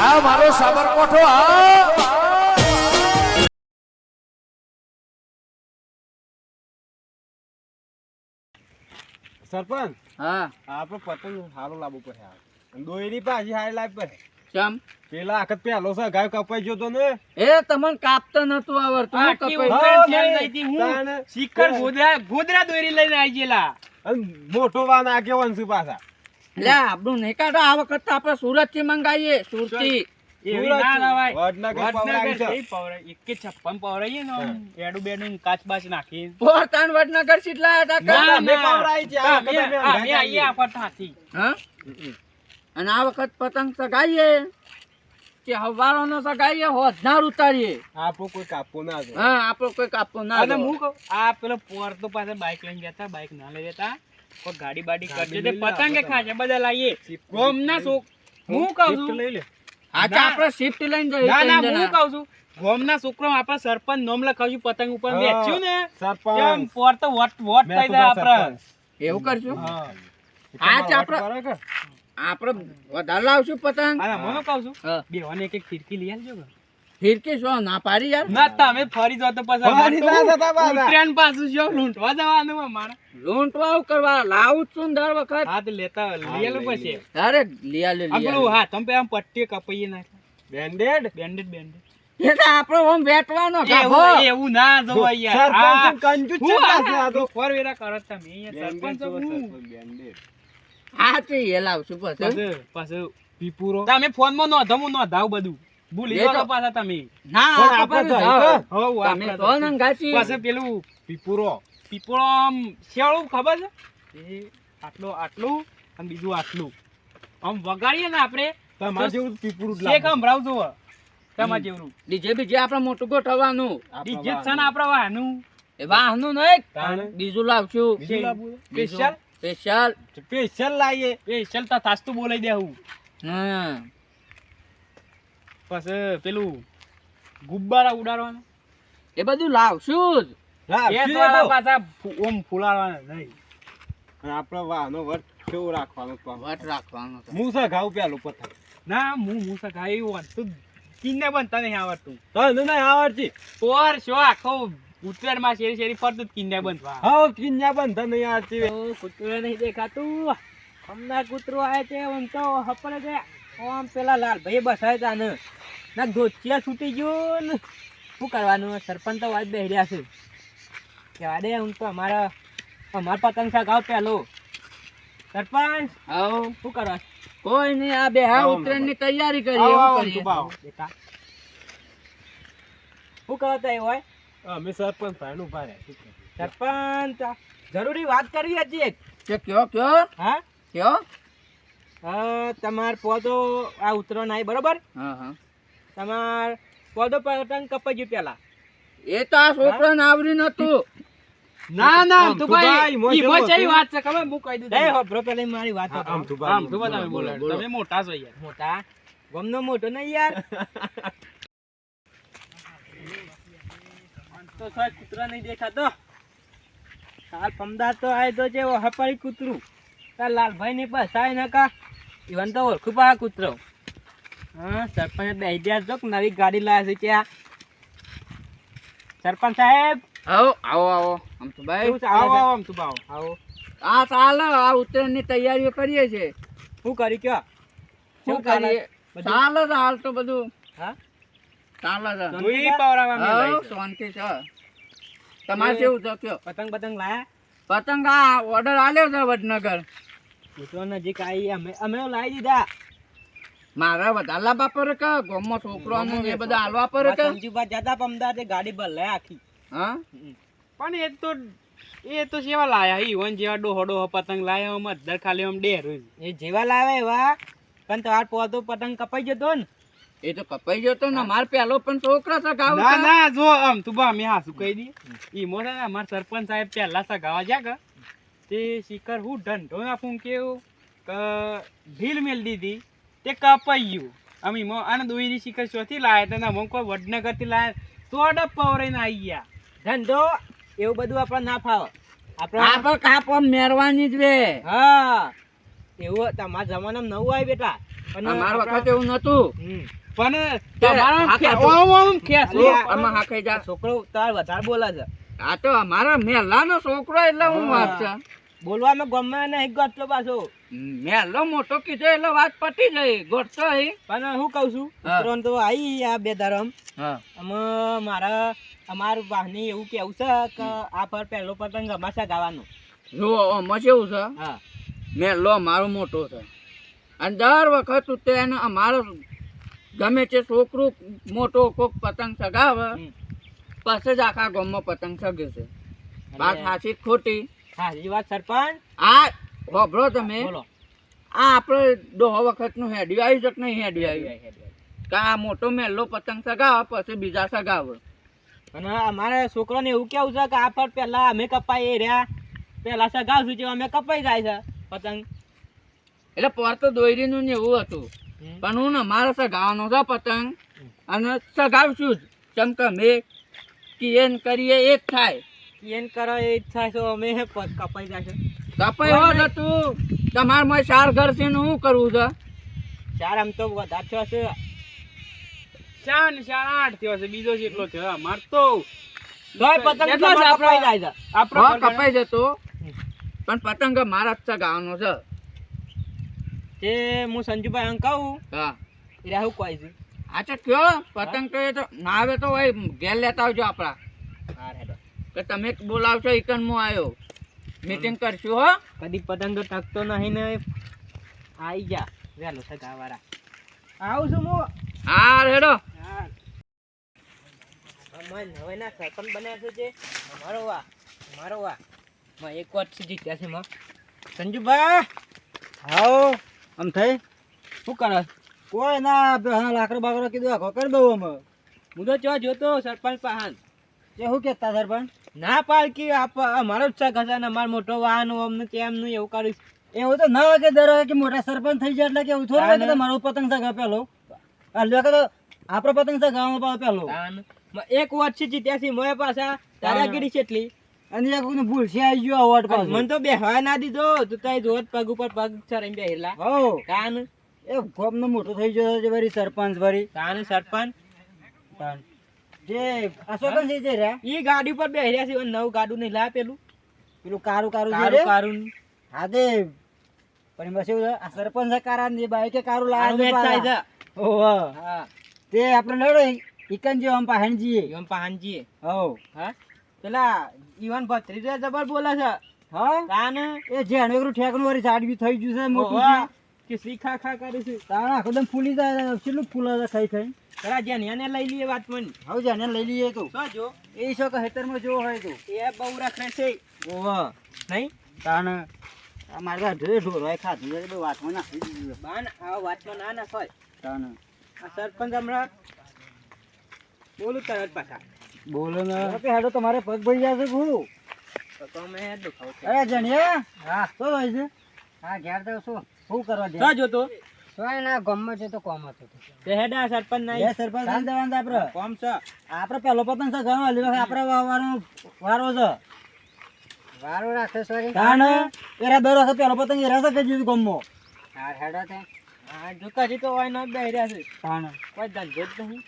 આ મારો સાબરકોઠો આ સરપંચ હા આપણે પતંગ સારો લાવવો પડે દોયડી પાછી હારી લાવી પડે ચમ પેલા આખત પેલો છે ગાય કપાઈ ગયો તો ને એ તમને કાપતા નતું આવડતું હું આખી કપાઈ ઉંમર ખેલ નહીં હતી હું. તાને શિખર ગોધરા દોરી લઈને આવી ગયેલા. અને મોટો વાન આગેવાન છે પાછા લે આપણું નહીં કાઢો આ વખત તો આપણે સુરત થી મંગાવીએ સુરતી એવી ના લાવાય. વડનગર પવરાવી છે. કઈ પવરાય? એકે 56 પવરાઈએ ને આમ એડું બેડું કાચ બાચ નાખી. પોતાન વડનગર સીટલા હતા ના, તમે પવરાવી છે, આ અમે તમે આઈએ આ પઠાથી. હા અને આ વખત પતંગ સગાઈએ કે હવારો નો સગાઈએ હોજનાર ઉતારીએ આપો કોઈ કાપો ના છે હા આપણો કોઈ કાપો ના અને રહ્યો. હું કહું આ પેલો પોર તો પાસે બાઈક લઈને જતા, બાઈક ના લઈ જતા, કોઈ ગાડી બાડી કરજે તે પતંગે ખાશે બધા લાવીએ. ગોમના છોક હું કહું Gift છું લઈ લે આજે ના. આપણે શિફ્ટ લઈને જઈએ ના ના ત્રણ હું જણા. કહું છું ગોમના છોકરો આપણા સરપંચ નામ લખાવ્યું પતંગ ઉપર બેચ્યું ને કેમ સરપંચ પોર તો વોટ વોટ થઈ જાય આપણે. એવું કરશું હા આજ આપણે આપણે વધારે લાવશું પતંગ અને હું કહું છું હા. બેવાને એક એક ફિરકી લઈ આવજો કે. ફિરકી શું ના પાડી યાર ના તમે ફરી જાવ તો પછી ફરી ના જતા પાછા. ઉત્તરાયણ પાછું જો લૂંટવા જવાનું અમારે. લૂંટવાવ કરવા લાવું જ છું ને દર વખત હાથ લેતા લીયેલું પછી અરે લિયા લે આમ પેલું હા તમે પેલા આમ પટ્ટી કપાઈએ નાખે બેન્ડેડ બેન્ડેડ બેન્ડેડ એ તો આપણો ઓમ વેટવાનો ગાભો. એવું ના જોવાય યાર. સરપંચ કંજૂસ છે હું પાછા આ તો. ફોર વેરા કરો તમે અહીંયા સરપંચ બેન્ડેડ હું. બેન્ડેડ હા તે એ લાવશું પછી પાછું પીપુરો તમે ફોન માં નોંધો હું નોંધાવ બધું ભૂલી એ જાઓ તો- તો પાછા તમે ના પણ આપણે આપણે જાઓ. હોવ તમે આપણે તો ને ગાચી. પાછું પેલું પીપુરો પીપળો આમ શેવડું ખબર છે એ આટલું અને બીજું આટલું આમ વગાડીએ ને આપણે તમારે જેવું પીપુરું જ શેક લાવવું. સંભળાવજો તમારે જેવડું ડીજે બીજે આપણે મોટું ગોઠવવાનું ડીજે છે ને આપણા વાહનું એ વાહનું નહીં તાણે બીજું લાવશું બીજું લાવવું છે? સ્પેશિયલ સ્પેશિયલ સ્પેશિયલ લાવીએ સ્પેશિયલ તો થાસતું બોલાઈ દેવું હા પછી પેલું ગુબ્બારા ઉડાડવાના એ બધું લાવશું જ એ દ્વારા પાછા ઓમ ફુલાડવાના નહીં અને આપણો વાહનો વર્ત કેવો રાખવાનો તો વટ રાખવાનો છે. હું છે ઘાવ પેલું પથ્થર ના હું મુસા એવું વાંચતું કિન્ને બનતા નહીં આવડતું તને નહીં આવડતી પોર શો આખો ઉત્તરાયણ માં શેરી શેરી ફરતું કિન્ને બનવા હા કિન્યા બંધા નહીં આવડતી કૂતરો નહીં દેખાતું હમણાં કૂતરો આવે છે આમ તો હપડે છે આમ પેલા લાલ ભાઈ બસાય તા ને ના ધોતિયા છૂટી ગયો ને શું કરવાનું સરપંચ તો વાત બેહી રહ્યા છે કહેવા દે હું તો અમારા પતંગ સગાવ પેલો સરપંચ આવો શું કરવા કોઈ નહીં આ બે હા આવો, ઉત્તરાયણ ની તૈયારી કરીએ આવો, એવું આવો, કરીએ. તું બાવ. બેટા શું કરતા હોય અમે સરપંચ ભાઈ નું ભારે સરપંચ જરૂરી વાત કરવી હતી એક કે કયો હા કયો તમાર પોદો આ ઉતરો નાય બરોબર હા હા તમાર પોદો પતંગ કપાઈ ગયું પેલા એ તો આ છોકરાને આવડી નતું ના ના આમ તું તું ભાઈ, ભાઈ મોજ ઈ એવો મોચેરી હતો. વાત છે ખબર હું કહી દઉં દે હો બ્રો પેલા મારી વાત આમ તું આમ ભાઈ, તું બોલો, તમે બોલો, બોલો બોલો. તમે મોટા છો યાર મોટા ગમનો મોટો નહીં યાર તો સાહેબ કૂતરા નહીં દેખાતો કાલ પમદાર તો આય તો જે હપારી કૂતરું તાર લાલભાઈ ની બસ આય નકા ઈવન તો ઓળખું પા કૂતરો હા સરપંચ બે ઇતિહાસ જો નવી ગાડી લાયા છે ત્યાં સરપંચ સાહેબ આવો આવો આવો આમ તો ભાઈ કેવું ચાલે છે? આમ તું બાવ આવો આ ચાલો આ ઉત્તરાયણ ની તૈયારીઓ કરીએ છે શું કરી કયો શું શું ચાલે? કરીએ બધું? ચાલો તો હાલ તો બધું હા ચાલો તો દુઈ પાવરામાં મેં આવો, લાવી છે. શાંતિ છે તમારે કેવું છે કયો પતંગ પતંગ લાયા પતંગ આ ઓર્ડર આલ્યો છે વડનગર કૂતરો નજીક આવી અમે લાવી દીધા મારા વધારે લાવવા પડે કે ગામમાં છોકરાઓને એ બધા હાલવા પડે કે સંજુબા જતા અમદાવાદ ગાડી પર લે આખી હા પણ એ તો સેવા લાયા ઈવન જેવા ડોહો પતંગ લાયા આમ અધર ખાલી આમ ડેર એ જેવા લાવે એવા પણ તમાર પોતો પતંગ કપાઈ જતો ને એ તો કપાઈ ગયો તો ને માર પેલો પણ છોકરો છે ગાવ ના ના જો આમ તું બા મે હાસુ કહી દી ઈ મોટા ને અમાર સરપંચ સાહેબ પહેલા સગાવા જા કે તે શિખર હું ઢંઢો ના ફૂં કેવું કે ઢીલ મેલ દીધી તે કપાઈ ગયું અમે આને દોઈની શિખર ચોથી લાયા હતા ને અમુક કોઈ વડનગર થી લાયા તો ડપ્પા વરાઈને આવી ગયા ધંધો એવું બધું આપણે ના ફાવે આપણે કાપ મેરવાની જ રે હા એવું તમારા જમાનામાં નવું આવી બેટા અને અમાર આપણા- વખત એવું નતું. પણ તે તમારા હા ખે- કાઢો. ઓમ ખેંચો. ઓ, આમાં હા ખાઈ જા. છોકરો તાર વધારે બોલે છે આ તો અમારા મેલાનો છોકરો એટલે હું વાત છે. બોલવામાં ગમે નહીં ગોતલો પાછો. મેલો મોટો કીધો એટલે વાત પતી જાય. ગોઠતો હઈ. પણ હું કહું છું હા. ઉત્તરાયણ તો આવી આ બે દારમ હા. આમાં અમાર વાહની એવું કેવું છે કે આ પર પહેલો પતંગ અમારે ગાવાનો. જુઓ આમાં કેવું છે, હા મેલો મારો મોટો છે અને દર વખત ઉત્તરાયણ અમારો ગમે તે છોકરું મોટો કોક પતંગ સગાવે પછી જ આખા ગામમાં પતંગ સગે છે. વાત સાચી કે ખોટી? હા એ વાત સરપંચ આ હોભળો તમે, બોલો. આ આપણે દોહો વખતનું હેડ્યું આવ્યું છે કે નહીં હેડ્યું આવ્યું? કે આ મોટો મેલો પતંગ સગાવે પછી બીજા સગાવે. અને અમારે છોકરાને એવું કેવું છે કે આ પર પહેલા અમે કપાઈ રહ્યા પહેલા સગાવશું જેવા અમે કપાઈ જાય છે પતંગ. એટલે પર તો દોયરીનું ને એવું હતું, પણ હું ને મારે સગાવાનો છે પતંગ અને સગાવશું જ. કેમ કે મેં કિયન કરીએ એ જ થાય. એન કરો એ ઈચ્છા છે અમે કપાઈ જાય છે. કપાઈ હોત હતું તમારે માં 4 ઘર છે ને શું કરવું છે? ચાર આમ તો વધારે થયો છે. 4 ને 4 8 થયો છે, બીજો જેટલો થયો અમાર તો. તોય પતંગ કેટલો છે તમારે કપાઈ આપણો? જાય છે. આપણો હા, ઘર કપાઈ જતો, પણ પતંગ મારા જ સગાવાનો છે. તે હું સંજુભાઈ અંક કહું હા, એ હું કહી છું. અચ્છા કયો પતંગ તો એ તો ના આવે તો ભાઈ ઘેર લેતા આવજો આપણા. હા હેડો. કે તમે બોલાવશો ઈકન હું આવ્યો, મીટિંગ કરશું હો. કદી પતંગ તો ટકતો નહીં ને આવી જા વેલો સગા વાળા. આવું છું હું. હા રેડો. હવે ના સરપંચ બન્યા છે જે અમારો વા માં એક વાત સુધી જીત્યા છે માં સંજુભાઈ. હાઓ આમ થઈ શું કરે? કોઈ ના લાકડો બાકડો કીધું આખો કરી દઉં અમે. હું તો ચો જોતો સરપંચ પાહન તે શું કહેતા સરપંચ? ના પાડકી અમારો જ સગ હશે ને અમારો મોટો વાહન અમને તેમનું એવું કરીશ. એવું તો ના હોય કે દર વખતે કે મોટા સરપંચ થઈ જાય એટલે કે એવું થોડું હોય કે તમારો પતંગ સગા પેલો એટલે કે તો આપણો પતંગ સગામાં પેલો એક વાત છે જીત્યા છે મોય પાછા દાદાગીરી કેટલી. અને એક ભૂલ છે આવી ગયો અવોર્ડ પાછો. મને તો બેહવા ના દીધો તું તો જોત પગ ઉપર પગ ચડીને બેહેલા. હો કાન એ ગોમનો મોટો થઈ ગયો છે વળી સરપંચ વળી કાન સરપંચ જે અશોકન છે જે રહ્યા ઈ ગાડી પર બેહ્યા છે નવું ગાડું નહીં લાયા પેલું પેલું કારું કારું છે કારું રે. કારું હા તે પણ બસ એવું છે, આ સરપંચ કારા ની બાઈકે કારું કારું મેચ થાય લાયા છે. ઓહો હા તે આપણે લડો ઈકન જે આમ પાહણ જીએ. ઈવન પાહનજી હો હા પેલા ઈવન ભત્રીજો જબર બોલે છે. હા કાન એ જે અનેકરું ઠેકનું વળી સાડવી થઈ ગયું છે મોટું ઓવા, છે. કે શ્રી ખા ખા કરે છે. તારા આખો દમ ફૂલી જાય કેટલું ફૂલે છે ખાઈ ખાઈ. પેલા જેનિયાને લઈ લઈએ વાત મન હવે જાને લઈ લઈએ તો તો જો એ શો કે હેતરમાં જો હોય તો એ બહુ રખડે છે ઓવા નહીં તાણ આ મારા ઢોરે ઢોરવાય ખાધું છે બે વાતમાં નાખી દીધું છે. બાન આ વાતમાં ના ના હોય. તાણ આ સરપંચ હમણાં બોલું તરત પાછા બોલો ને કે હેડો તમારે પગ ભરી જશે હું તો તમે દુખાવ છે. અરે જણિયા હા શું હોય છે? હા ઘેર તો શું કરવા દે તો જોતો સોય ના ગમમાં છે તો કોમ હતો તે હેડા સરપંચ એ નહીં સરપંચ ને દેવાના આપણે કોમ છે આપણે પેલો પતંગ છે ઘણો હલી વખત આપણે વારો છે વારો રાખે સોરી તાણ એરા દર વખત પેલો પતંગ એરા છે કે જીવ ગમો હા હેડા તે હા જો કજી તો હોય ન બેહ્યા છે તાણ કોઈ ધંધો જ નહીં.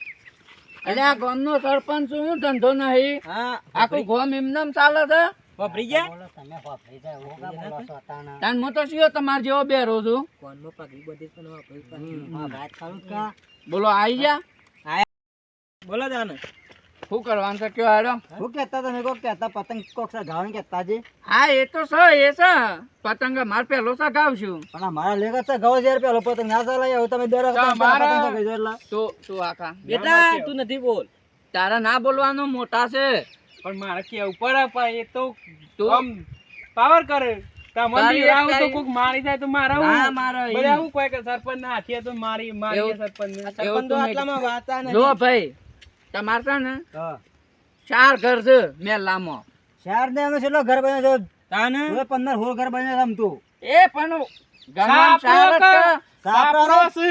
એટલે આ ગામનો સરપંચ શું ધંધો નહીં? હા આખું ગામ એમનેમ ચાલે છે. વાપરી ગયા બોલો તમે વાપરી જાય હું કા બોલો છો તાણ તાન હું તો શું તમારે જેવો બેરો છું. કોનમાં પગી બધી પણ વાપરી હા વાત કરું કા બોલો આવી જા. બોલો જાને શું કરવાનું છે કયો હેડો? હું કહેતા તમે કોક કહેતા પતંગ કોક સગાવવાનું કહેતા છે હા એ તો છે એ છે પતંગ મારે પેલો સગાવશું. પણ આ મારા લેગા છે ગવો જ્યારે પેલો પતંગ ના ચાલે હવે તમે દર વખત મારા- પતંગ સગાવી દો એટલે તું આખા બેટા તું નથી બોલ તારા ના બોલવાનું મોટા છે. પણ મારે કેવું પડે પણ એ તો તું આમ પાવર કરે તમને તારી આવું તો એકટાઈ- કોક મારી જાય તો મારા ના મારે બધા આવું કોઈ કે સરપંચ ના હાથીએ તો મારી એવું- સરપંચ ને એવું સરપંચ તો તું આટલામાં વાતા જો નહીં. ભાઈ તમારે છે ને હા 4 ઘર છે મેલામાં. ચાર ને અમે કેટલો ઘર બન્યો છે તાને હવે 15 16 ઘર બન્યા આમ તો એ પણ ગામમાં ચાર જ છે. સાપરો છે.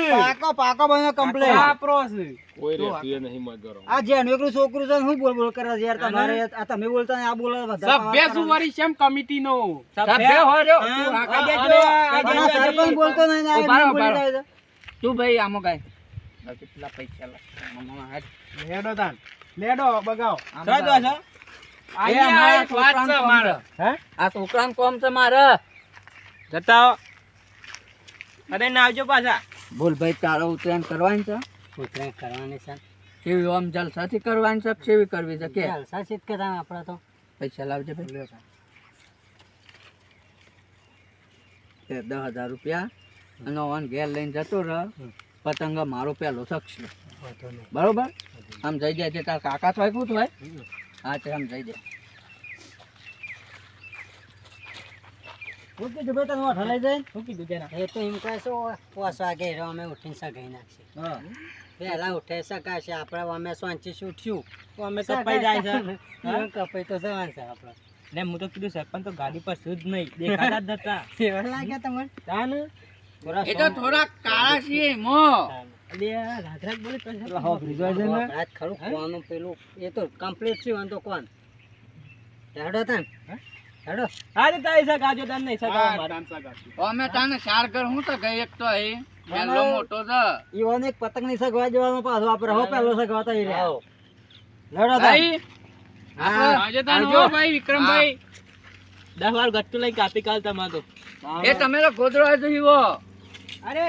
પાકો બન્યો કમ્પ્લેટ સાપરો છે. આ જે અનેકરું છોકરું છે ને હું બોલ બોલ કરે છે યાર તમારે આ તમે બોલતા ને આ બોલે વધારે સભ્ય સુવારી શેમ કમિટી નો સભ્ય હોય રહ્યો. હા, તું આખા આ દેજો. દેજો. પણ આ સરપંચ બોલતો નહીં ને આ ઉભા રહો, એમ બોલી ઉભા રહો. જાય છે. તું ભાઈ આમાં ગાય બાકી પેલા પૈસા લાગ લેડો તાન લેડો બગાવ ચા દો છો અહીંયા એક વાત છે મારે આ છોકરાને કોમ છે મારે જતા આવો. અરે ના આવજો પાછા. બોલ ભાઈ તારો ઉત્તરાયણ કરવાની છે ઉતરાયણ કરવાની છે કેવી આમ જલસાથી કરવાની છે કે કેવી કરવી છે કે જલસા શીત કરા આપણે તો પૈસા લાવજે ભાઈ એ 10,000 રૂપિયા અને ઓન ઘેર લઈને જતો રહ પતંગ મારો પેલો શકશે બરોબર આમ જઈ જાય છે તાર કાકા થાય કું થાય હા તે આમ જઈ જાય હું કીધું ભાઈ તમે ઓઠો લઈ જાય શું કીધું તેના? એ તો એમ કહે છે 5 વાગે હેરો અમે ઉઠીને સગાઈ નાખશે હા પહેલા ઉઠે સગાશે આપણે અમે શાંતિથી ઉઠ્યું તો અમે કપાઈ જાય છે. હા, કપાઈ તો જવાનું છે આપણે ને હું તો કીધું સરપંચ તો ગાડી પર શું જ નહીં દેખાતા જ નતા. એવા લાગે તમને તાન થોડા એ તો થોડા કાળા છીએ મો અલે રાત બોલે તો છે. રાત ખરું કોનું પેલું એ તો કમ્પ્લીટ છે વાંધો કોણ હેડો તન હેડો આજે તારી સા ગાજો તાન નહીં સગા મારે. અમે તાને ચાર ઘર હું તો ગઈ એક તો એ પેલો મોટો છે ઈવોને એક પતંગ ની સગવા જવાનો પાછો આપણે હો પેલો સગવા તો ઈ રે લડો તન ભાઈ હા આજે તાને હો ભાઈ વિક્રમભાઈ 10 વાર ગટ્ટુ લઈ કાપી કાલ તમા તો એ તમે તો ગોદરો આવી અરે